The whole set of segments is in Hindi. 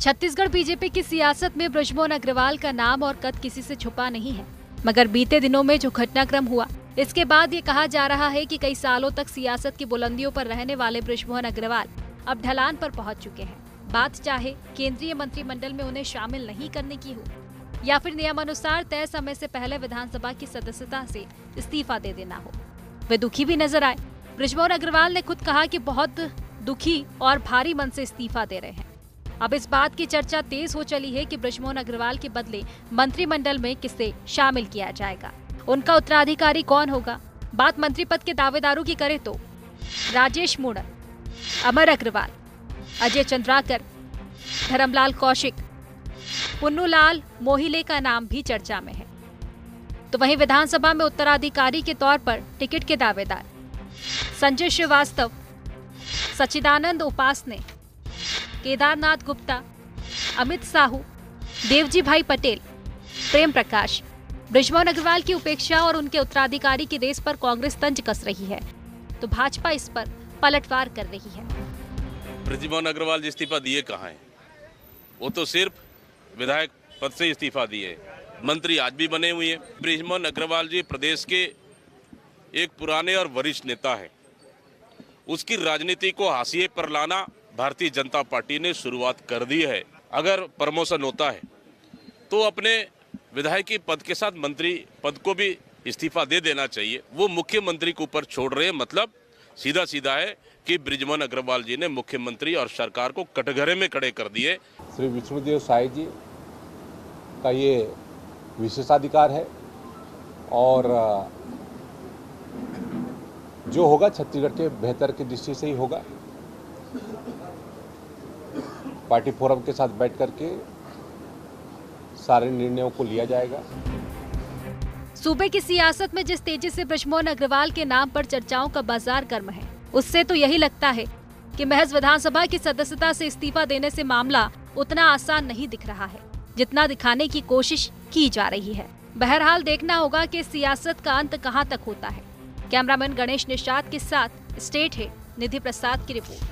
छत्तीसगढ़ बीजेपी की सियासत में बृजमोहन अग्रवाल का नाम और कद किसी से छुपा नहीं है, मगर बीते दिनों में जो घटनाक्रम हुआ इसके बाद ये कहा जा रहा है कि कई सालों तक सियासत की बुलंदियों पर रहने वाले बृजमोहन अग्रवाल अब ढलान पर पहुंच चुके हैं। बात चाहे केंद्रीय मंत्रिमंडल में उन्हें शामिल नहीं करने की हो या फिर नियमानुसार तय समय से पहले विधानसभा की सदस्यता से इस्तीफा दे देना हो, वे दुखी भी नजर आए। बृजमोहन अग्रवाल ने खुद कहा कि बहुत दुखी और भारी मन से इस्तीफा दे रहे हैं। अब इस बात की चर्चा तेज हो चली है कि बृजमोहन अग्रवाल के बदले मंत्रिमंडल में किसे शामिल किया जाएगा, उनका उत्तराधिकारी कौन होगा। बात मंत्री पद के दावेदारों की करें तो राजेश मूणत, अमर अग्रवाल, अजय चंद्राकर, धर्मलाल कौशिक, पुन्नूलाल मोहिले का नाम भी चर्चा में है। तो वहीं विधानसभा में उत्तराधिकारी के तौर पर टिकट के दावेदार संजय श्रीवास्तव, सच्चिदानंद उपासने, केदारनाथ गुप्ता, अमित साहू, देवजी भाई पटेल, प्रेम प्रकाश। बृजमोहन अग्रवाल की उपेक्षा और उनके उत्तराधिकारी की रेस पर कांग्रेस तंज कस रही है, तो भाजपा इस पर पलटवार कर रही है। बृजमोहन अग्रवाल जी इस्तीफा दिए कहाँ हैं? वो तो सिर्फ विधायक पद से इस्तीफा दिए, मंत्री आज भी बने हुए हैं। बृजमोहन अग्रवाल जी प्रदेश के एक पुराने और वरिष्ठ नेता है। उसकी राजनीति को हाशिए पर लाना भारतीय जनता पार्टी ने शुरुआत कर दी है। अगर प्रमोशन होता है तो अपने विधायकी पद के साथ मंत्री पद को भी इस्तीफा दे देना चाहिए। वो मुख्यमंत्री के ऊपर छोड़ रहे हैं, मतलब सीधा सीधा है कि बृजमोहन अग्रवाल जी ने मुख्यमंत्री और सरकार को कटघरे में खड़े कर दिए। श्री विष्णुदेव साय जी का ये विशेषाधिकार है और जो होगा छत्तीसगढ़ के बेहतर की दृष्टि से ही होगा। पार्टी फोरम के साथ बैठ करके सारे निर्णयों को लिया जाएगा। सूबे की सियासत में जिस तेजी से बृजमोहन अग्रवाल के नाम पर चर्चाओं का बाजार गर्म है, उससे तो यही लगता है कि महज विधानसभा की सदस्यता से इस्तीफा देने से मामला उतना आसान नहीं दिख रहा है जितना दिखाने की कोशिश की जा रही है। बहरहाल देखना होगा कि सियासत का अंत कहां तक होता है। कैमरामैन गणेश निषाद के साथ स्टेट है निधि प्रसाद की रिपोर्ट।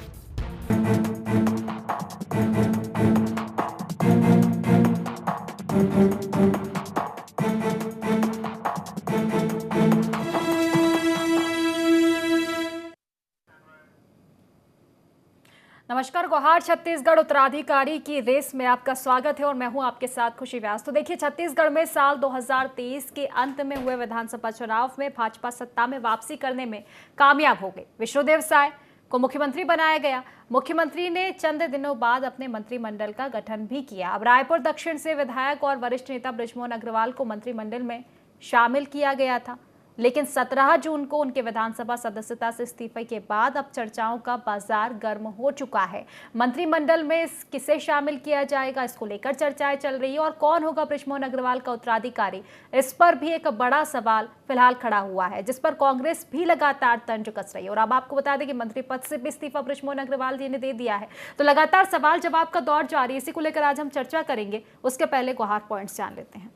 नमस्कार, गुहार छत्तीसगढ़ उत्तराधिकारी की रेस में आपका स्वागत है और मैं हूं आपके साथ खुशी व्यास। तो देखिए, छत्तीसगढ़ में साल 2023 के अंत में हुए विधानसभा चुनाव में भाजपा सत्ता में वापसी करने में कामयाब हो गई। विष्णुदेव साय को मुख्यमंत्री बनाया गया। मुख्यमंत्री ने चंद दिनों बाद अपने मंत्रिमंडल का गठन भी किया। अब रायपुर दक्षिण से विधायक और वरिष्ठ नेता बृजमोहन अग्रवाल को मंत्रिमंडल में शामिल किया गया था, लेकिन 17 जून को उनके विधानसभा सदस्यता से इस्तीफे के बाद अब चर्चाओं का बाजार गर्म हो चुका है। मंत्रिमंडल में किसे शामिल किया जाएगा, इसको लेकर चर्चाएं चल रही है और कौन होगा बृजमोहन अग्रवाल का उत्तराधिकारी, इस पर भी एक बड़ा सवाल फिलहाल खड़ा हुआ है, जिस पर कांग्रेस भी लगातार तंज कस रही है। और अब आपको बता दें कि मंत्री पद से भी इस्तीफा बृजमोहन अग्रवाल जी ने दे दिया है, तो लगातार सवाल जवाब का दौर जारी है। इसी को लेकर आज हम चर्चा करेंगे। उसके पहले गुहार पॉइंट्स जान लेते हैं।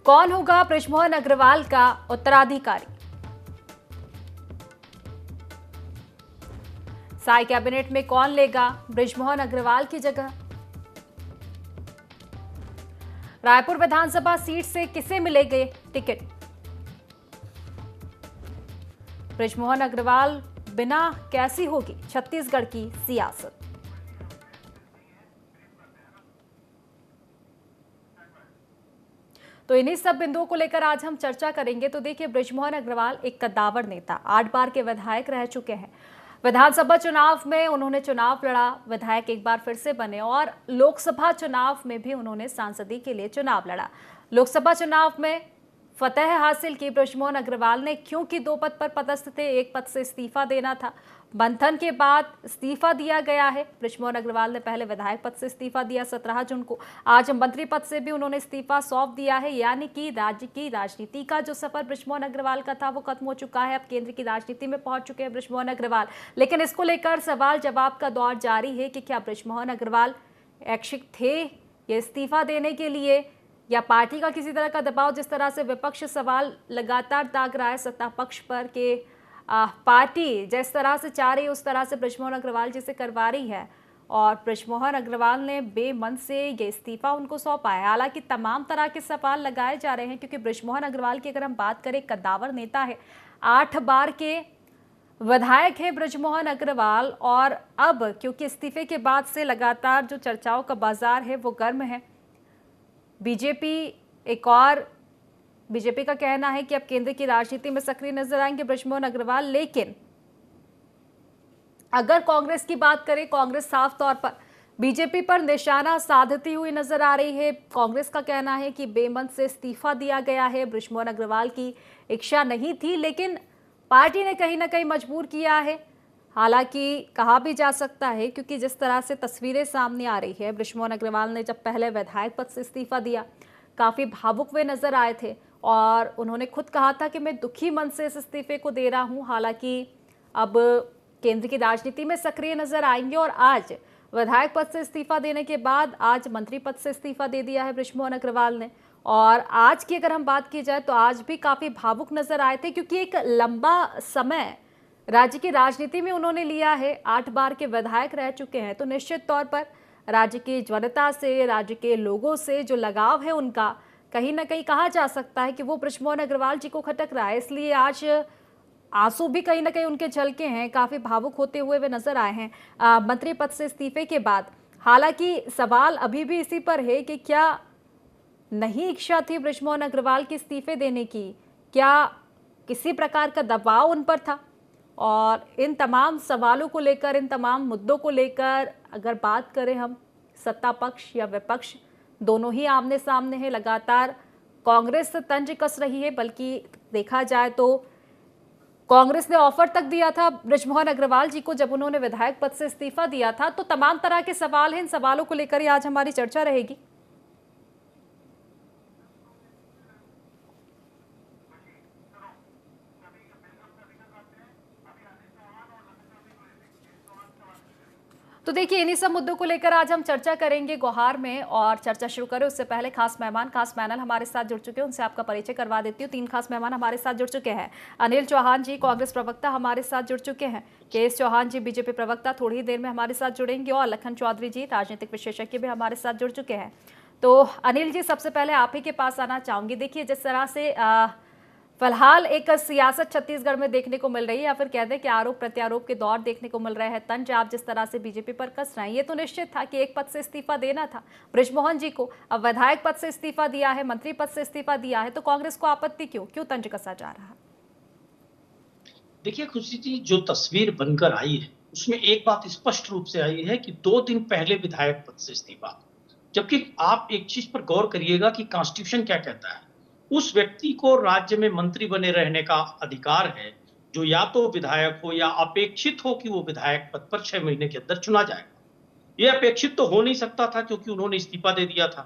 कौन होगा बृजमोहन अग्रवाल का उत्तराधिकारी? साय कैबिनेट में कौन लेगा बृजमोहन अग्रवाल की जगह? रायपुर विधानसभा सीट से किसे मिलेंगे टिकट? बृजमोहन अग्रवाल बिना कैसी होगी छत्तीसगढ़ की सियासत? तो इन्हीं सब बिंदुओं को लेकर आज हम चर्चा करेंगे। तो देखिए, बृजमोहन अग्रवाल एक कद्दावर नेता, 8 बार के विधायक रह चुके हैं। विधानसभा चुनाव में उन्होंने चुनाव लड़ा, विधायक एक बार फिर से बने और लोकसभा चुनाव में भी उन्होंने सांसदी के लिए चुनाव लड़ा। लोकसभा चुनाव में फतह हासिल की बृजमोहन अग्रवाल ने, क्योंकि 2 पद पर पदस्थ थे, 1 पद से इस्तीफा देना था। मंथन के बाद इस्तीफा दिया गया है। बृजमोहन अग्रवाल ने पहले विधायक पद से इस्तीफा दिया 17 जून को, आज मंत्री पद से भी उन्होंने इस्तीफा सौंप दिया है। यानी कि राज्य की राजनीति का जो सफर बृजमोहन अग्रवाल का था वो खत्म हो चुका है। अब केंद्र की राजनीति में पहुंच चुके हैं बृजमोहन अग्रवाल। लेकिन इसको लेकर सवाल जवाब का दौर जारी है कि क्या बृजमोहन अग्रवाल इच्छुक थे ये इस्तीफा देने के लिए, या पार्टी का किसी तरह का दबाव, जिस तरह से विपक्ष सवाल लगातार दाग रहा है सत्ता पक्ष पर कि पार्टी जिस तरह से चाह रही है उस तरह से बृजमोहन अग्रवाल जी से करवा रही है, और बृजमोहन अग्रवाल ने बेमन से ये इस्तीफा उनको सौंपा है। हालांकि तमाम तरह के सवाल लगाए जा रहे हैं, क्योंकि बृजमोहन अग्रवाल की अगर हम बात करें, कद्दावर नेता है, 8 बार के विधायक हैं बृजमोहन अग्रवाल, और अब क्योंकि इस्तीफे के बाद से लगातार जो चर्चाओं का बाजार है वो गर्म है। बीजेपी का कहना है कि अब केंद्र की राजनीति में सक्रिय नजर आएंगे बृजमोहन अग्रवाल। लेकिन अगर कांग्रेस की बात करें, कांग्रेस साफ तौर पर बीजेपी पर निशाना साधती हुई नजर आ रही है। कांग्रेस का कहना है कि बेमन से इस्तीफा दिया गया है, बृजमोहन अग्रवाल की इच्छा नहीं थी, लेकिन पार्टी ने कहीं ना कहीं मजबूर किया है। हालांकि कहा भी जा सकता है, क्योंकि जिस तरह से तस्वीरें सामने आ रही है, बृजमोहन अग्रवाल ने जब पहले विधायक पद से इस्तीफा दिया, काफी भावुक वे नजर आए थे और उन्होंने खुद कहा था कि मैं दुखी मन से इस इस्तीफे को दे रहा हूं। हालांकि अब केंद्र की राजनीति में सक्रिय नजर आएंगे और आज विधायक पद से इस्तीफा देने के बाद आज मंत्री पद से इस्तीफा दे दिया है बृजमोहन अग्रवाल ने। और आज की अगर हम बात की जाए तो आज भी काफी भावुक नजर आए थे, क्योंकि एक लंबा समय राज्य की राजनीति में उन्होंने लिया है, 8 बार के विधायक रह चुके हैं, तो निश्चित तौर पर राज्य की जनता से, राज्य के लोगों से जो लगाव है उनका कहीं ना कहीं कहा जा सकता है कि वो बृजमोहन अग्रवाल जी को खटक रहा है। इसलिए आज आंसू भी कहीं ना कहीं उनके झलके हैं, काफी भावुक होते हुए वे नजर आए हैं मंत्री पद से इस्तीफे के बाद। हालांकि सवाल अभी भी इसी पर है कि क्या नहीं इच्छा थी बृजमोहन अग्रवाल की इस्तीफे देने की, क्या किसी प्रकार का दबाव उन पर था? और इन तमाम सवालों को लेकर, इन तमाम मुद्दों को लेकर अगर बात करें हम, सत्ता पक्ष या विपक्ष दोनों ही आमने सामने है। लगातार कांग्रेस तंज कस रही है, बल्कि देखा जाए तो कांग्रेस ने ऑफर तक दिया था बृजमोहन अग्रवाल जी को जब उन्होंने विधायक पद से इस्तीफा दिया था। तो तमाम तरह के सवाल हैं, इन सवालों को लेकर ही आज हमारी चर्चा रहेगी। तो देखिए, इन्हीं सब मुद्दों को लेकर आज हम चर्चा करेंगे गुहार में। और चर्चा शुरू करें उससे पहले खास पैनल हमारे साथ जुड़ चुके हैं, उनसे आपका परिचय करवा देती हूँ। 3 खास मेहमान हमारे साथ जुड़ चुके हैं। अनिल चौहान जी, कांग्रेस प्रवक्ता, हमारे साथ जुड़ चुके हैं। केएस चौहान जी, बीजेपी प्रवक्ता, थोड़ी ही देर में हमारे साथ जुड़ेंगे। और लखन चौधरी जी, राजनीतिक विशेषज्ञ, भी हमारे साथ जुड़ चुके हैं। तो अनिल जी, सबसे पहले आप ही के पास आना चाहूंगी। देखिए, जिस तरह से फिलहाल एक सियासत छत्तीसगढ़ में देखने को मिल रही है, या फिर कह दें कि आरोप प्रत्यारोप के दौर देखने को मिल रहे हैं, तंज आप जिस तरह से बीजेपी पर कस रहे हैं, ये तो निश्चित था कि एक पद से इस्तीफा देना था बृजमोहन जी को। अब विधायक पद से इस्तीफा दिया है, मंत्री पद से इस्तीफा दिया है, तो कांग्रेस को आपत्ति क्यों तंज कसा जा रहा है? देखिए खुशी जी, जो तस्वीर बनकर आई है उसमें एक बात स्पष्ट रूप से आई है कि 2 दिन पहले विधायक पद से इस्तीफा, जबकि आप एक चीज पर गौर करिएगा कि कॉन्स्टिट्यूशन क्या कहता है। उस व्यक्ति को राज्य में मंत्री बने रहने का अधिकार है जो या तो विधायक हो या अपेक्षित हो कि वो विधायक पद पर 6 महीने के अंदर चुना जाएगा। ये अपेक्षित तो हो नहीं सकता था क्योंकि उन्होंने इस्तीफा दे दिया था।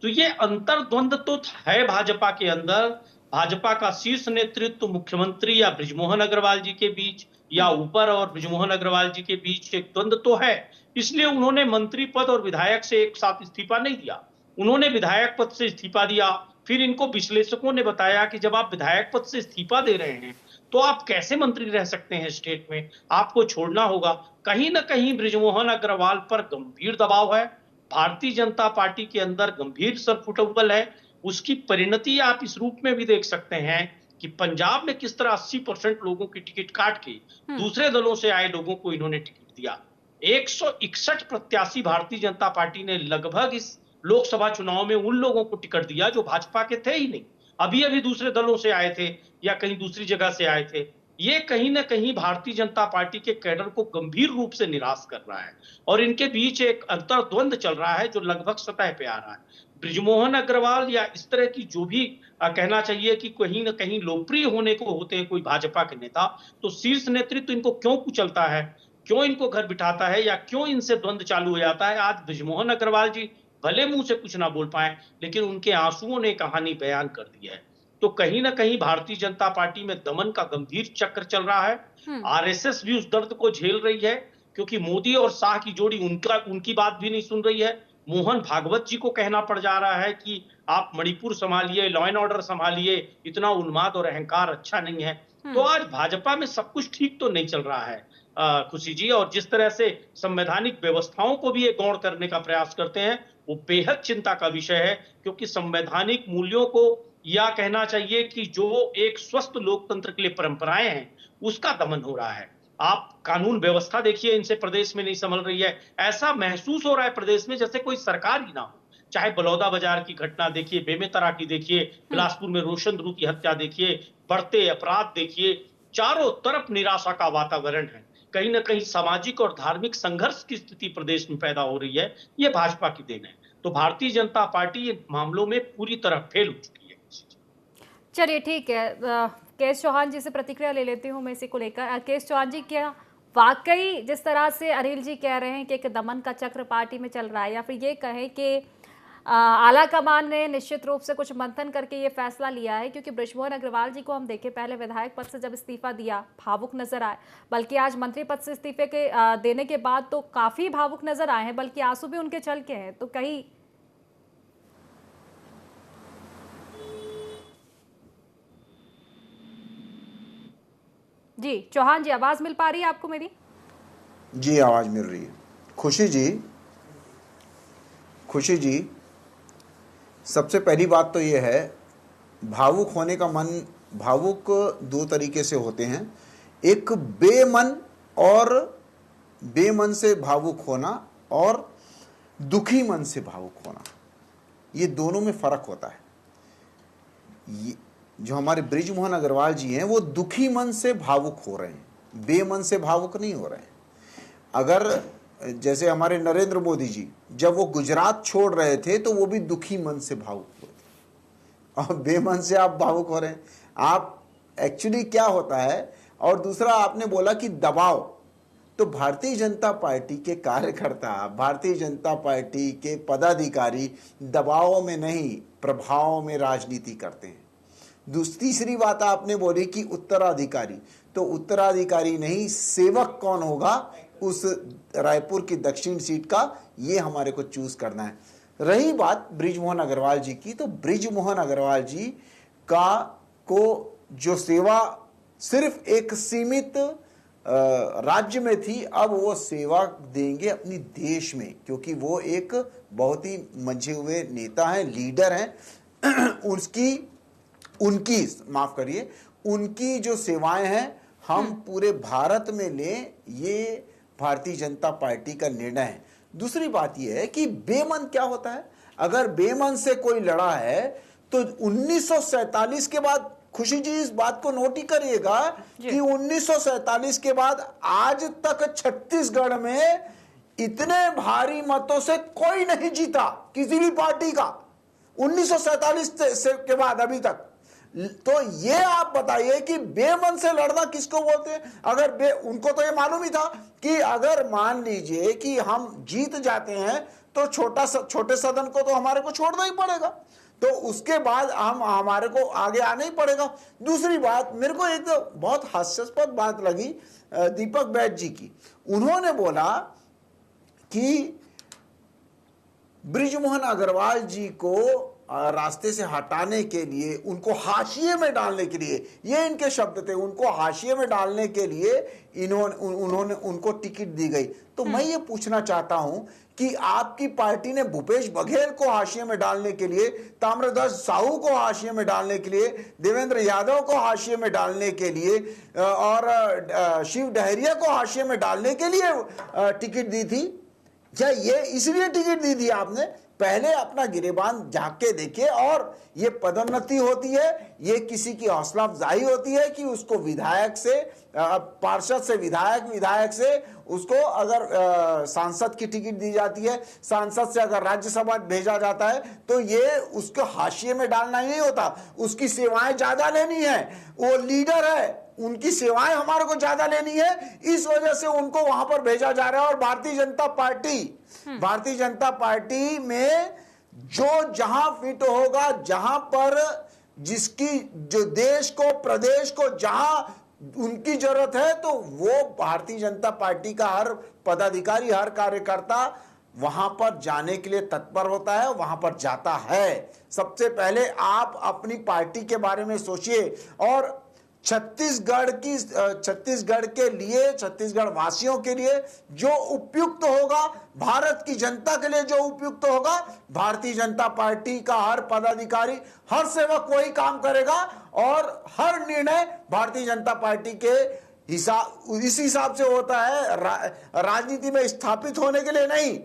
तो ये अंतर्द्वंद तो है भाजपा के अंदर। भाजपा का शीर्ष नेतृत्व मुख्यमंत्री या बृजमोहन अग्रवाल जी के बीच या ऊपर और बृजमोहन अग्रवाल जी के बीच एक द्वंद तो है। इसलिए उन्होंने मंत्री पद और विधायक से एक साथ इस्तीफा नहीं दिया, उन्होंने विधायक पद से इस्तीफा दिया। फिर इनको विश्लेषकों ने बताया कि जब आप विधायक पद से इस्तीफा दे रहे हैं तो आप कैसे मंत्री रह सकते हैं स्टेट में, आपको छोड़ना होगा। कहीं ना कहीं बृजमोहन अग्रवाल पर गंभीर दबाव है, भारतीय जनता पार्टी के अंदर गंभीर सरफुटबल है। उसकी परिणति आप इस रूप में भी देख सकते हैं कि पंजाब में किस तरह 80% लोगों की टिकट काट के दूसरे दलों से आए लोगों को इन्होंने टिकट दिया। 161 प्रत्याशी भारतीय जनता पार्टी ने लगभग इस लोकसभा चुनाव में उन लोगों को टिकट दिया जो भाजपा के थे ही नहीं, अभी दूसरे दलों से आए थे या कहीं दूसरी जगह से आए थे। ये कहीं ना कहीं भारतीय जनता पार्टी के कैडर को गंभीर रूप से निराश कर रहा है और इनके बीच एक अंतर्द्वंद चल रहा है जो लगभग सतह पे आ रहा है। बृजमोहन अग्रवाल या इस तरह की जो भी कहना चाहिए कि कहीं ना कहीं लोकप्रिय होने को होते हैं कोई भाजपा के नेता, तो शीर्ष नेतृत्व इनको क्यों कुचलता है, क्यों इनको घर बिठाता है या क्यों इनसे द्वंद्व चालू हो जाता है। आज बृजमोहन अग्रवाल जी भले मुंह से कुछ ना बोल पाए लेकिन उनके आंसुओं ने कहानी बयान कर दी है। तो कहीं ना कहीं भारतीय जनता पार्टी में दमन का गंभीर चक्र चल रहा है। आरएसएस भी उस दर्द को झेल रही है क्योंकि मोदी और शाह की जोड़ी उनकी बात भी नहीं सुन रही है। मोहन भागवत जी को कहना पड़ जा रहा है कि आप मणिपुर संभालिए, लॉ एंड ऑर्डर संभालिए, इतना उन्माद और अहंकार अच्छा नहीं है। तो आज भाजपा में सब कुछ ठीक तो नहीं चल रहा है। खुशी जी, और जिस तरह से संवैधानिक व्यवस्थाओं को भी ये गौण करने का प्रयास करते हैं, वो बेहद चिंता का विषय है, क्योंकि संवैधानिक मूल्यों को, या कहना चाहिए कि जो एक स्वस्थ लोकतंत्र के लिए परंपराएं हैं, उसका दमन हो रहा है। आप कानून व्यवस्था देखिए, इनसे प्रदेश में नहीं संभल रही है। ऐसा महसूस हो रहा है प्रदेश में जैसे कोई सरकार ही ना हो। चाहे बलौदा बाजार की घटना देखिए, बेमेतरा की देखिए, बिलासपुर में रोशन ध्रुव की हत्या देखिए, बढ़ते अपराध देखिए, चारों तरफ निराशा का वातावरण है। कहीं ना कहीं सामाजिक और धार्मिक संघर्ष की स्थिति प्रदेश में पैदा हो रही है। ये भाजपा की देन है। तो भारतीय जनता पार्टी इन मामलों में पूरी तरह फेल हो चुकी है। चलिए ठीक है, केएस चौहान जी से प्रतिक्रिया ले लेती हूँ मैं इसी को लेकर। केएस चौहान जी, क्या वाकई जिस तरह से अनिल जी कह रहे हैं कि एक दमन का चक्र पार्टी में चल रहा है, या फिर ये कहें कि आला कमान ने निश्चित रूप से कुछ मंथन करके ये फैसला लिया है? क्योंकि बृजमोहन अग्रवाल जी को हम देखें, पहले विधायक पद से जब इस्तीफा दिया भावुक नजर आए, बल्कि आज मंत्री पद से इस्तीफे के देने के बाद तो काफी भावुक नजर आए हैं, बल्कि आंसू भी उनके छलके हैं। तो कहीं जी चौहान जी, आवाज मिल पा रही है आपको मेरी? जी आवाज मिल रही है। खुशी जी, सबसे पहली बात तो ये है, भावुक होने का मन, भावुक दो तरीके से होते हैं। एक बेमन से भावुक होना और दुखी मन से भावुक होना, ये दोनों में फर्क होता है। ये जो हमारे बृजमोहन अग्रवाल जी हैं, वो दुखी मन से भावुक हो रहे हैं, बेमन से भावुक नहीं हो रहे हैं। अगर जैसे हमारे नरेंद्र मोदी जी जब वो गुजरात छोड़ रहे थे तो वो भी दुखी मन से भावुक हुए थे, और बेमन से आप भावुक हो रहे हैं। आप एक्चुअली क्या होता है, और दूसरा आपने बोला कि दबाव, तो भारतीय जनता पार्टी के कार्यकर्ता, भारतीय जनता पार्टी के पदाधिकारी दबाव में नहीं, प्रभाव में राजनीति करते हैं। तीसरी बात आपने बोली कि उत्तराधिकारी, तो उत्तराधिकारी नहीं, सेवक कौन होगा उस रायपुर की दक्षिण सीट का, ये हमारे को चूज करना है। रही बात बृजमोहन अग्रवाल जी की, तो बृजमोहन अग्रवाल जी को जो सेवा सिर्फ एक सीमित राज्य में थी, अब वो सेवा देंगे अपनी देश में, क्योंकि वो एक बहुत ही मंझे हुए नेता हैं, लीडर हैं। उनकी जो सेवाएं हैं हम पूरे भारत में लें, ये भारतीय जनता पार्टी का निर्णय है। दूसरी बात यह है कि बेमन क्या होता है। अगर बेमन से कोई लड़ा है तो 1947 के बाद, खुशी जी इस बात को नोट ही करिएगा कि 1947 के बाद आज तक छत्तीसगढ़ में इतने भारी मतों से कोई नहीं जीता किसी भी पार्टी का, 1947 के बाद अभी तक। तो ये आप बताइए कि बेमन से लड़ना किसको बोलते हैं? अगर उनको तो ये मालूम ही था कि अगर मान लीजिए कि हम जीत जाते हैं तो छोटे सदन को तो हमारे को छोड़ना ही पड़ेगा, तो उसके बाद हमारे को आगे आना ही पड़ेगा। दूसरी बात, मेरे को एक तो बहुत हास्यास्पद बात लगी दीपक बैठ जी की। उन्होंने बोला कि बृजमोहन अग्रवाल जी को रास्ते से हटाने के लिए, उनको हाशिए में डालने के लिए, ये इनके शब्द थे, उनको हाशिए में डालने के लिए उन्होंने उनको टिकट दी गई। तो मैं ये पूछना चाहता हूं कि आपकी पार्टी ने भूपेश बघेल को हाशिए में डालने के लिए, ताम्रध्वज साहू को हाशिए में डालने के लिए, देवेंद्र यादव को हाशिए में डालने के लिए और शिव डहरिया को हाशिए में डालने के लिए टिकट दी थी? क्या ये इसलिए टिकट दी थी आपने? पहले अपना गिरेबान झांक के देखिए। और ये पदोन्नति होती है, ये किसी की हौसला अफजाई होती है कि उसको विधायक से, पार्षद से विधायक से उसको अगर सांसद की टिकट दी जाती है, सांसद से अगर राज्यसभा भेजा जाता है, तो ये उसको हाशिए में डालना ही नहीं होता, उसकी सेवाएं ज्यादा लेनी है। वो लीडर है, उनकी सेवाएं हमारे को ज्यादा लेनी है, इस वजह से उनको वहां पर भेजा जा रहा है। और भारतीय जनता पार्टी में जो जहां फिट होगा, जहां पर जिसकी जो देश को, प्रदेश को जहां उनकी जरूरत है, तो वो भारतीय जनता पार्टी का हर पदाधिकारी, हर कार्यकर्ता वहां पर जाने के लिए तत्पर होता है, वहां पर जाता है। सबसे पहले आप अपनी पार्टी के बारे में सोचिए। और छत्तीसगढ़ के लिए, छत्तीसगढ़ वासियों के लिए जो उपयुक्त होगा, भारत की जनता के लिए जो उपयुक्त होगा, भारतीय जनता पार्टी का हर पदाधिकारी, हर सेवक वही काम करेगा और हर निर्णय भारतीय जनता पार्टी के इस हिसाब से होता है। राजनीति में स्थापित होने के लिए नहीं,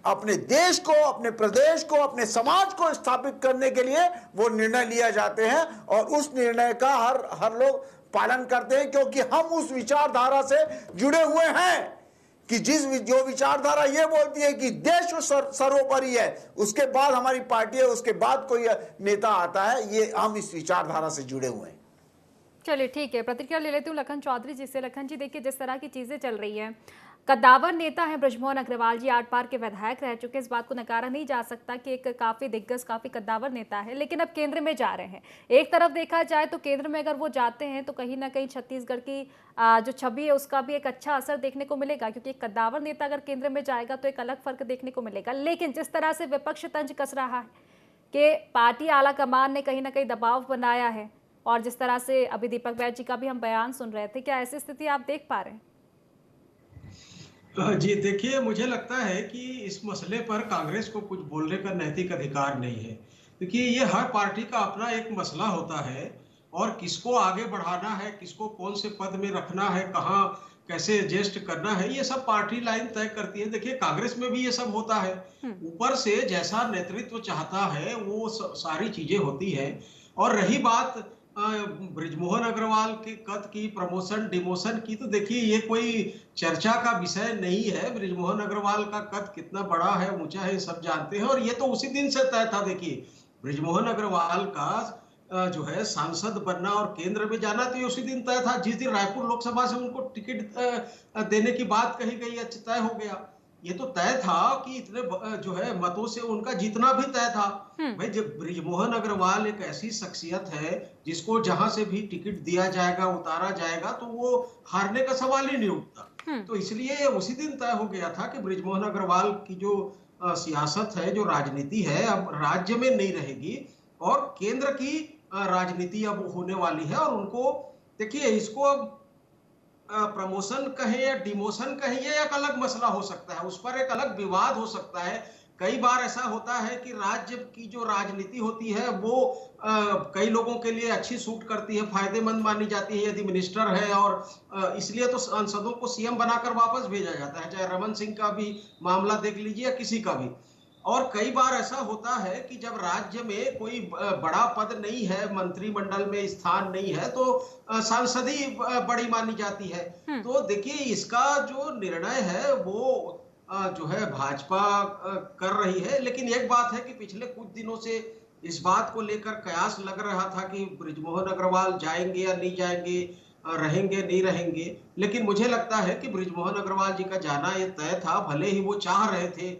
अपने देश को, अपने प्रदेश को, अपने समाज को स्थापित करने के लिए वो निर्णय लिया जाते हैं और उस निर्णय का हर लोग पालन करते हैं, क्योंकि हम उस विचारधारा से जुड़े हुए हैं कि जो विचारधारा ये बोलती है कि देश सर्वोपरि है, उसके बाद हमारी पार्टी है, उसके बाद कोई नेता आता है, ये हम इस विचारधारा से जुड़े हुए हैं। चलिए ठीक है, प्रतिक्रिया ले लेती हूँ लखन चौधरी जी से। लखन जी देखिए, जिस तरह की चीजें चल रही हैं, कद्दावर नेता हैं बृजमोहन अग्रवाल जी, 8 बार के विधायक रह चुके, इस बात को नकारा नहीं जा सकता कि एक काफी दिग्गज, काफी कद्दावर नेता है, लेकिन अब केंद्र में जा रहे हैं। एक तरफ देखा जाए तो केंद्र में अगर वो जाते हैं तो कहीं ना कहीं छत्तीसगढ़ की जो छवि है उसका भी एक अच्छा असर देखने को मिलेगा, क्योंकि एक कद्दावर नेता अगर केंद्र में जाएगा तो एक अलग फर्क देखने को मिलेगा। लेकिन जिस तरह से विपक्ष तंज कस रहा है कि पार्टी आला कमान ने कहीं ना कहीं दबाव बनाया है, और जिस तरह से अभी दीपक बैज जी का भी हम बयान सुन रहे थे, क्या ऐसी स्थिति आप देख पा रहे हैं? जी देखिए, मुझे लगता है कि इस मसले पर कांग्रेस को कुछ बोलने का नैतिक अधिकार नहीं है। देखिए, ये हर पार्टी का अपना एक मसला होता है और किसको आगे बढ़ाना है, किसको कौन से पद में रखना है, कहाँ कैसे एडजस्ट करना है, ये सब पार्टी लाइन तय करती है। देखिए, कांग्रेस में भी ये सब होता है, ऊपर से जैसा नेतृत्व चाहता है वो सारी चीजें होती है। और रही बात बृजमोहन अग्रवाल के कद की, प्रमोशन डिमोशन की, तो देखिए ये कोई चर्चा का विषय नहीं है। बृजमोहन अग्रवाल का कद कितना बड़ा है, ऊंचा है, सब जानते हैं और ये तो उसी दिन से तय था। देखिए, बृजमोहन अग्रवाल का जो है सांसद बनना और केंद्र में जाना तो ये उसी दिन तय था, जिस दिन रायपुर लोकसभा से उनको टिकट देने की बात कही गई, तय हो गया। ये तो तय था कि इतने जो है मतों से उनका जीतना भी तय था। भाई, जब बृजमोहन अग्रवाल एक ऐसी शख्सियत है जिसको जहां से भी टिकट दिया जाएगा, उतारा जाएगा, तो वो हारने का सवाल ही नहीं उठता। तो इसलिए उसी दिन तय हो गया था कि बृजमोहन अग्रवाल की जो सियासत है, जो राजनीति है, अब राज्य में नहीं रहेगी और केंद्र की राजनीति अब होने वाली है। और उनको देखिए, इसको अब प्रमोशन कहें या डिमोशन कहें, ये एक अलग मसला हो सकता है, उस पर एक अलग विवाद हो सकता है। कई बार ऐसा होता है कि राज्य की जो राजनीति होती है वो कई लोगों के लिए अच्छी सूट करती है, फायदेमंद मानी जाती है यदि मिनिस्टर है, और इसलिए तो सांसदों को सीएम बनाकर वापस भेजा जाता है। चाहे रमन सिंह का भी मामला देख लीजिए या किसी का भी। और कई बार ऐसा होता है कि जब राज्य में कोई बड़ा पद नहीं है, मंत्रिमंडल में स्थान नहीं है, तो सांसद ही बड़ी मानी जाती है। तो देखिए, इसका जो निर्णय है वो जो है भाजपा कर रही है। लेकिन एक बात है कि पिछले कुछ दिनों से इस बात को लेकर कयास लग रहा था कि बृजमोहन अग्रवाल जाएंगे या नहीं जाएंगे, रहेंगे नहीं रहेंगे। लेकिन मुझे लगता है कि बृजमोहन अग्रवाल जी का जाना ये तय था, भले ही वो चाह रहे थे,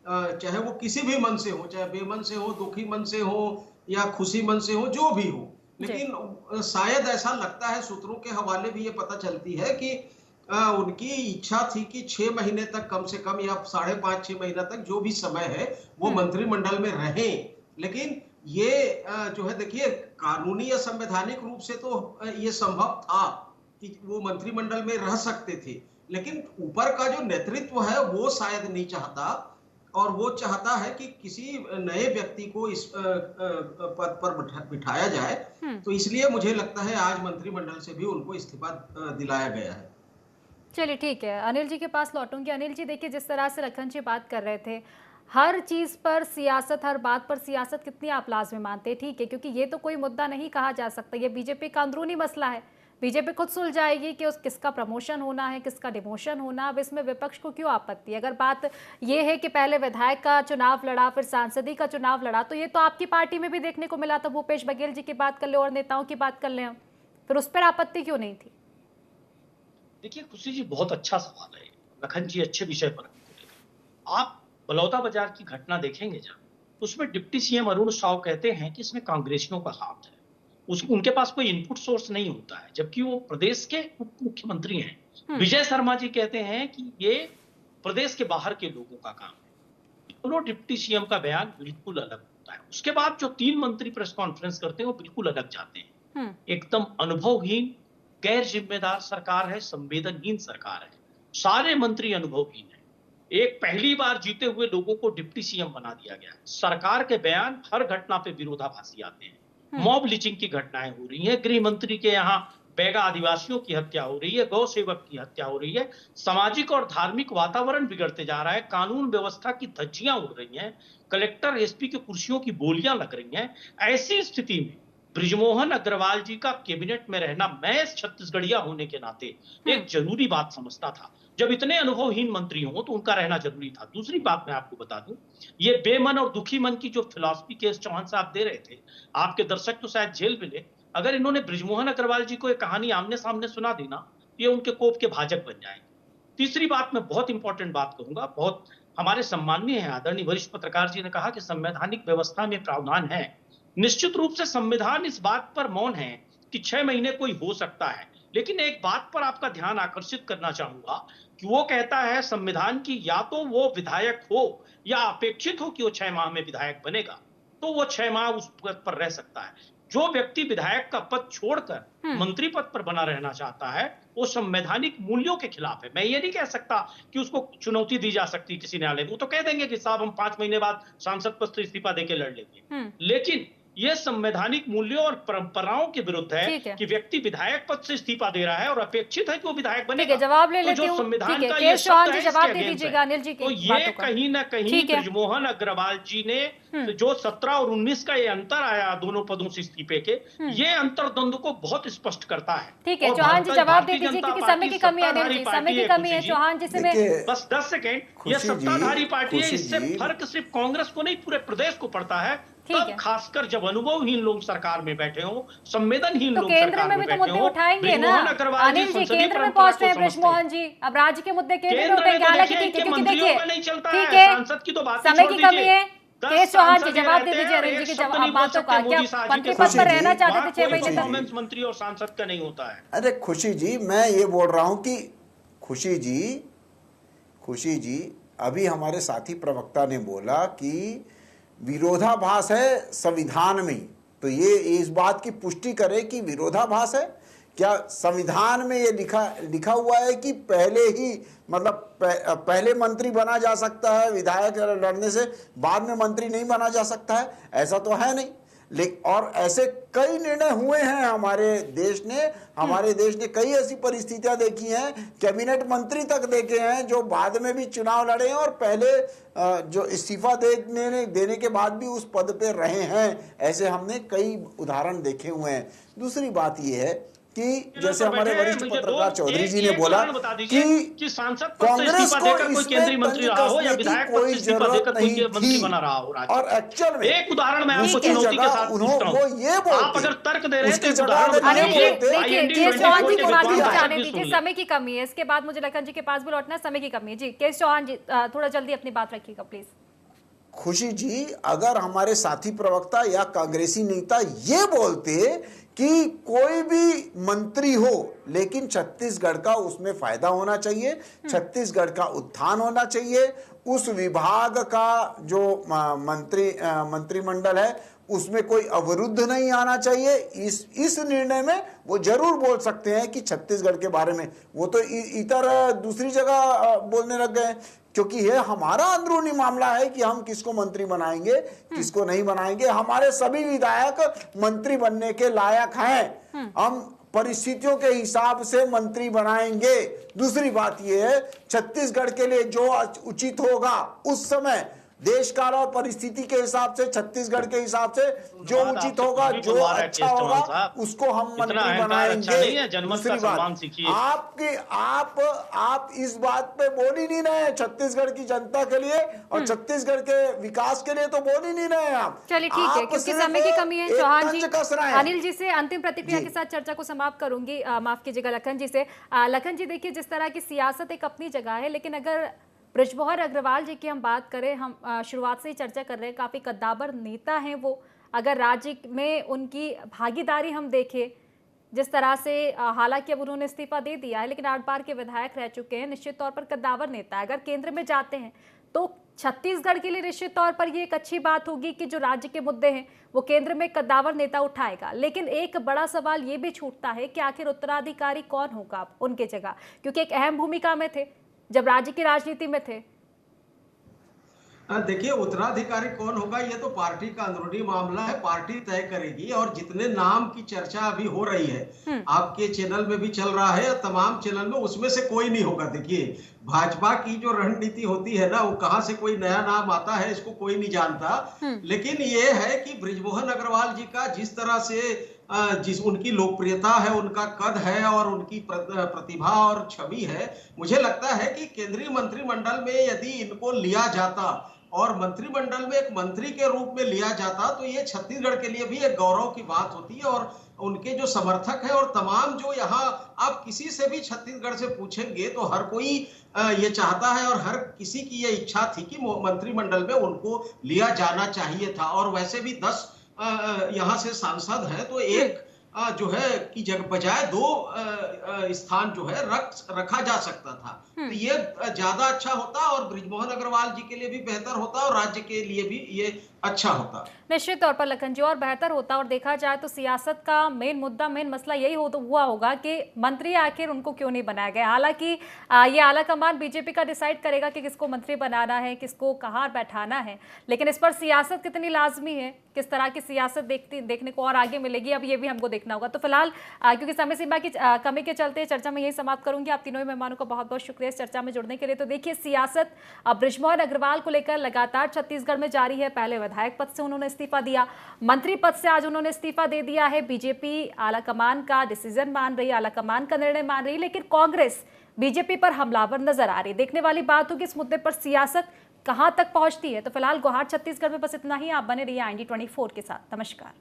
चाहे वो किसी भी मन से हो, चाहे बेमन से हो, दुखी मन से हो या खुशी मन से हो, जो भी हो। लेकिन शायद ऐसा लगता है, सूत्रों के हवाले भी ये पता चलती है कि उनकी इच्छा थी कि 6 महीने तक कम से कम, या 5.5-6 महीना तक जो भी समय है वो मंत्रिमंडल में रहें। लेकिन ये जो है, देखिए, कानूनी या संवैधानिक रूप से तो ये संभव था कि वो मंत्रिमंडल में रह सकते थे, लेकिन ऊपर का जो नेतृत्व है वो शायद नहीं चाहता, और वो चाहता है कि किसी नए व्यक्ति को इस पद पर बिठाया जाए। तो इसलिए मुझे लगता है आज मंत्रिमंडल से भी उनको इस्तीफा दिलाया गया है। चलिए ठीक है, अनिल जी के पास लौटूंगी। अनिल जी देखिए, जिस तरह से लखन जी बात कर रहे थे, हर चीज पर सियासत, हर बात पर सियासत कितनी आप लाजमी मानते हैं? ठीक है, क्योंकि ये तो कोई मुद्दा नहीं कहा जा सकता, ये बीजेपी का अंदरूनी मसला है। बीजेपी खुद सुलझाएगी कि किसका प्रमोशन होना है, किसका डिमोशन होना। अब इसमें विपक्ष को क्यों आपत्ति? अगर बात ये है कि पहले विधायक का चुनाव लड़ा, फिर सांसदी का चुनाव लड़ा, तो ये तो आपकी पार्टी में भी देखने को मिला था। भूपेश बघेल जी की बात कर ले और नेताओं की बात कर ले, फिर उस पर आपत्ति क्यों नहीं थी? देखिए खुशी जी, बहुत अच्छा सवाल है। लखन जी अच्छे विषय पर आप बलौदा बाजार की घटना देखेंगे जब, उसमें डिप्टी सीएम अरुण साव कहते हैं कि इसमें कांग्रेसियों का हाथ है, उनके पास कोई इनपुट सोर्स नहीं होता है, जबकि वो प्रदेश के उप मुख्यमंत्री हैं। विजय शर्मा जी कहते हैं कि ये प्रदेश के बाहर के लोगों का काम है। दोनों डिप्टी सीएम का बयान बिल्कुल अलग होता है। उसके बाद जो 3 मंत्री प्रेस कॉन्फ्रेंस करते हैं वो बिल्कुल अलग जाते हैं, एकदम अनुभवहीन, गैर जिम्मेदार सरकार है, संवेदनहीन सरकार है। सारे मंत्री अनुभवहीन है। एक पहली बार जीते हुए लोगों को डिप्टी सीएम बना दिया गया। सरकार के बयान हर घटना पे विरोधाभासी आते हैं। मॉब लिंचिंग की घटनाएं हो रही हैं, गृह मंत्री के यहाँ बैगा आदिवासियों की हत्या हो रही है, गौ सेवक की हत्या हो रही है, सामाजिक और धार्मिक वातावरण बिगड़ते जा रहा है, कानून व्यवस्था की धज्जियां उड़ रही हैं, कलेक्टर एसपी की कुर्सियों की बोलियां लग रही हैं। ऐसी स्थिति में बृजमोहन अग्रवाल जी का कैबिनेट में रहना मैं छत्तीसगढ़िया होने के नाते एक जरूरी बात समझता था। जब इतने अनुभवहीन मंत्री हों तो उनका रहना जरूरी था। दूसरी बात मैं आपको बता दूं, ये बेमन और दुखी मन की जो फिलॉसफी केएस चौहान साहब दे रहे थे, आपके दर्शक तो शायद जेल मिले, अगर इन्होंने बृजमोहन अग्रवाल जी को एक कहानी आमने सामने सुना दी ना, ये उनके कोप के भाजक बन जाएंगे। तीसरी बात, मैं बहुत इंपॉर्टेंट बात कहूंगा, बहुत हमारे सम्माननीय है आदरणीय वरिष्ठ पत्रकार जी ने कहा कि संवैधानिक व्यवस्था में प्रावधान है। निश्चित रूप से संविधान इस बात पर मौन है कि 6 महीने कोई हो सकता है, लेकिन एक बात पर आपका ध्यान आकर्षित करना चाहूंगा कि वो कहता है संविधान की या तो वो विधायक हो या अपेक्षित हो कि वो 6 माह में विधायक बनेगा, तो वो 6 माह उस पद पर रह सकता है। जो व्यक्ति विधायक का पद छोड़कर मंत्री पद पर बना रहना चाहता है, वो संवैधानिक मूल्यों के खिलाफ है। मैं ये नहीं कह सकता कि उसको चुनौती दी जा सकती किसी न्यायालय में, वो तो कह देंगे कि साहब हम 5 महीने बाद सांसद पद से इस्तीफा देके लड़ लेंगे, लेकिन ये संवैधानिक मूल्यों और परंपराओं के विरुद्ध है कि व्यक्ति विधायक पद से इस्तीफा दे रहा है और अपेक्षित है कि वो विधायक बनेगा। जवाब ले लेती हूं। संविधान का ये शब्द है, जवाब दे दीजिएगा अनिल जी की तो ये कहीं ना कहीं बृजमोहन अग्रवाल जी ने जो 17 और 19 का ये अंतर आया दोनों पदों से इस्तीफे के, ये अंतर्द्वंद को बहुत स्पष्ट करता है। ठीक है चौहान जी, जवाब दे दीजिए क्योंकि समय की कमी है अनिल जी, समय की कमी है चौहान जी से। बस 10 सेकेंड, ये सत्ताधारी पार्टी है, इससे फर्क सिर्फ कांग्रेस को नहीं पूरे प्रदेश को पड़ता है। तब खासकर जब अनुभवहीन लोग सरकार में बैठे हों, संवेदनहीन लोग सरकार में बैठे हों, मुद्दे उठाएंगे ना अनिल जी, केंद्र में पहुंच रहे हैं बृजमोहन जी, अब राज्य के मुद्दे केंद्र में उठेंगे। हालांकि क्योंकि देखिए ठीक है समय की कमी है। केएस चौहान जी जवाब दे दीजिए अनिल जी की बातों का। क्या मंत्री पद पर रहना चाहते थे 6 महीने तक? मंत्री और सांसद का नहीं होता है। अरे खुशी जी, मैं ये बोल रहा हूं कि खुशी जी अभी हमारे साथी प्रवक्ता ने बोला कि विरोधाभास है संविधान में, तो ये इस बात की पुष्टि करे कि विरोधाभास है क्या? संविधान में ये लिखा हुआ है कि पहले ही मतलब पहले मंत्री बना जा सकता है, विधायक लड़ने से बाद में मंत्री नहीं बना जा सकता है, ऐसा तो है नहीं। लेकिन और ऐसे कई निर्णय हुए हैं हमारे देश ने कई ऐसी परिस्थितियां देखी हैं, कैबिनेट मंत्री तक देखे हैं जो बाद में भी चुनाव लड़े हैं और पहले जो इस्तीफा देने के बाद भी उस पद पे रहे हैं। ऐसे हमने कई उदाहरण देखे हुए हैं। दूसरी बात यह है कि जैसे हमारे वरिष्ठ पत्रकार चौधरी जी ने बोला कि सांसद कांग्रेस को इसमें तंज कसने की कोई जरूरत नहीं थी, और एक्चुअल में एक उदाहरण मैं आपको चुनौती के साथ पूछता हूं, वो ये बोलते, आप अगर तर्क दे रहे हैं उसकी तो जगह जाने दीजिए, समय की कमी है। इसके बाद मुझे लखन जी के पास भी लौटना है, समय की कमी है। जी केएस चौहान जी थोड़ा जल्दी अपनी बात रखिएगा प्लीज। खुशी जी, अगर हमारे साथी प्रवक्ता या कांग्रेसी नेता ये बोलते कि कोई भी मंत्री हो लेकिन छत्तीसगढ़ का उसमें फायदा होना चाहिए, छत्तीसगढ़ का उत्थान होना चाहिए, उस विभाग का जो मंत्रिमंडल है उसमें कोई अवरुद्ध नहीं आना चाहिए, इस निर्णय में वो जरूर बोल सकते हैं कि छत्तीसगढ़ के बारे में। वो तो इतर दूसरी जगह बोलने लग गए, क्योंकि ये हमारा अंदरूनी मामला है कि हम किसको मंत्री बनाएंगे किसको नहीं बनाएंगे। हमारे सभी विधायक मंत्री बनने के लायक हैं, हम परिस्थितियों के हिसाब से मंत्री बनाएंगे। दूसरी बात यह है, छत्तीसगढ़ के लिए जो उचित होगा उस समय देश काल और परिस्थिति के हिसाब से, छत्तीसगढ़ के हिसाब से जो उचित होगा, जो अच्छा होगा उसको हम मंत्री बनाएंगे। दूसरी बात, आप इस बात पे बोल ही नहीं रहे छत्तीसगढ़ की जनता के लिए और छत्तीसगढ़ के विकास के लिए, तो बोल ही नहीं रहे आप। चलिए ठीक है, क्योंकि समय की कमी है। चौहान जी, अनिल जी से अंतिम प्रतिक्रिया के साथ चर्चा को समाप्त करूंगी। माफ कीजिएगा लखन जी से। लखन जी देखिए, जिस तरह की सियासत एक अपनी जगह है, लेकिन अगर बृजमोहन अग्रवाल जी की हम बात करें, हम शुरुआत से ही चर्चा कर रहे हैं, काफ़ी कद्दावर नेता हैं वो। अगर राज्य में उनकी भागीदारी हम देखें, जिस तरह से हालांकि अब उन्होंने इस्तीफा दे दिया है, लेकिन 8 बार के विधायक रह चुके हैं, निश्चित तौर पर कद्दावर नेता है। अगर केंद्र में जाते हैं तो छत्तीसगढ़ के लिए निश्चित तौर पर ये एक अच्छी बात होगी कि जो राज्य के मुद्दे हैं वो केंद्र में कद्दावर नेता उठाएगा, लेकिन एक बड़ा सवाल ये भी छूटता है कि आखिर उत्तराधिकारी कौन होगा अब उनके जगह, क्योंकि एक अहम भूमिका में थे जब राज्य की राजनीति में थे। देखिए, उत्तराधिकारी कौन होगा ये तो पार्टी का अंदरूनी मामला है, पार्टी तय करेगी। और जितने नाम की चर्चा अभी हो रही है, आपके चैनल में भी चल रहा है, तमाम चैनल में, उसमें से कोई नहीं होगा। देखिए, भाजपा की जो रणनीति होती है ना, वो कहां से कोई नया नाम आता है इसको कोई नहीं जानता। लेकिन ये है कि बृजमोहन अग्रवाल जी का जिस तरह से उनकी लोकप्रियता है, उनका कद है और उनकी प्रतिभा और छवि है, मुझे लगता है कि केंद्रीय मंत्रिमंडल में यदि इनको लिया जाता और मंत्रिमंडल में एक मंत्री के रूप में लिया जाता तो ये छत्तीसगढ़ के लिए भी एक गौरव की बात होती है। और उनके जो समर्थक है और तमाम जो यहाँ आप किसी से भी छत्तीसगढ़ से पूछेंगे तो हर कोई ये चाहता है और हर किसी की ये इच्छा थी कि मंत्रिमंडल में उनको लिया जाना चाहिए था। और वैसे भी 10 यहाँ से सांसद हैं, तो एक जो है कि जगह बजाय 2 स्थान जो है रखा जा सकता था, तो ये ज्यादा अच्छा होता और बृजमोहन अग्रवाल जी के लिए भी बेहतर होता और राज्य के लिए भी ये अच्छा होता। निश्चित तौर पर लखन जी, और बेहतर होता। और देखा जाए तो सियासत का मेन मुद्दा, मेन मसला यही हुआ होगा कि मंत्री आखिर उनको क्यों नहीं बनाया गया। हालांकि ये आला कमान बीजेपी का डिसाइड करेगा कि किसको मंत्री बनाना है, किसको कहाँ बैठाना है, लेकिन इस पर सियासत कितनी लाजमी है, किस तरह की सियासत देखने को और आगे मिलेगी, अब ये भी हमको देखना होगा। तो फिलहाल क्योंकि समय सीमा की कमी के चलते चर्चा में यही समाप्त करूंगी। आप तीनों मेहमानों का बहुत बहुत शुक्रिया इस चर्चा में जुड़ने के लिए। तो देखिए, सियासत अब बृजमोहन अग्रवाल को लेकर लगातार छत्तीसगढ़ में जारी है। पहले विधायक पद से उन्होंने इस्तीफा दिया, मंत्री पद से आज उन्होंने इस्तीफा दे दिया है। बीजेपी आला कमान का डिसीजन मान रही, आला कमान का निर्णय मान रही, लेकिन कांग्रेस बीजेपी पर हमलावर नजर आ रही। देखने वाली बात होगी इस मुद्दे पर सियासत कहां तक पहुंचती है। तो फिलहाल गुवाहाटी छत्तीसगढ़ में बस इतना ही। आप बने रहिए IND24 के साथ। नमस्कार।